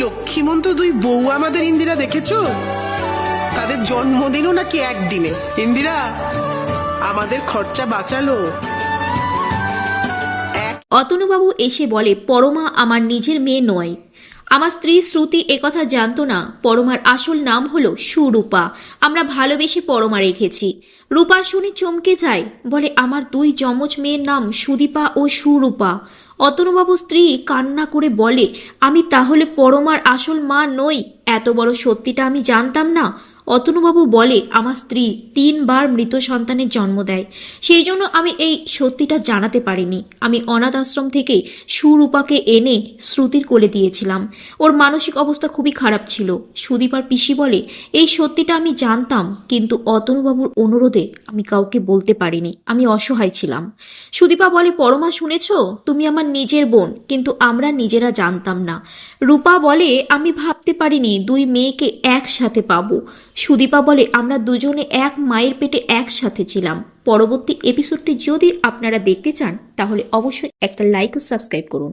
লক্ষ্মীমন্ত দুই বউ আমাদের ইন্দিরা দেখেছো? তাদের জন্মদিনও নাকি একদিনে। ইন্দিরা আমাদের খরচা বাঁচালো। অতনুবাবু এসে বলে, পরমা আমার নিজের মেয়ে নয়। আমার স্ত্রী শ্রুতি একথা জানতো না। পরমার আসল নাম হলো সুরূপা। আমরা ভালোবেসে পরমা রেখেছি। রূপা শুনে চমকে যায়, বলে আমার দুই যমজ মেয়ের নাম সুদীপা ও সুরূপা। অতনুবাবু স্ত্রী কান্না করে বলে, আমি তাহলে পরমার আসল মা নই? এত বড় সত্যিটা আমি জানতাম না। অতনুবাবু বলে, আমার স্ত্রী 3 বার মৃত সন্তানের জন্ম দেয়, সেই জন্য আমি এই সত্যিটা জানাতে পারিনি। আমি অনাথ আশ্রম থেকে সুরূপাকে এনে শ্রুতির কোলে দিয়েছিলাম। ওর মানসিক অবস্থা খুবই খারাপ ছিল। সুদীপার পিসি বলে, এই সত্যিটা আমি জানতাম, কিন্তু অতনুবাবুর অনুরোধে আমি কাউকে বলতে পারিনি। আমি অসহায় ছিলাম। সুদীপা বলে, পরমা শুনেছ, তুমি আমার নিজের বোন, কিন্তু আমরা নিজেরা জানতাম না। রূপা বলে, আমি ভাবতে পারিনি 2 মেয়েকে একসাথে পাবো। সুদীপা বলে, আমরা দুজনে এক মায়ের পেটে একসাথে ছিলাম। পরবর্তী এপিসোডটি যদি আপনারা দেখতে চান তাহলে অবশ্যই একটা লাইক ও সাবস্ক্রাইব করুন।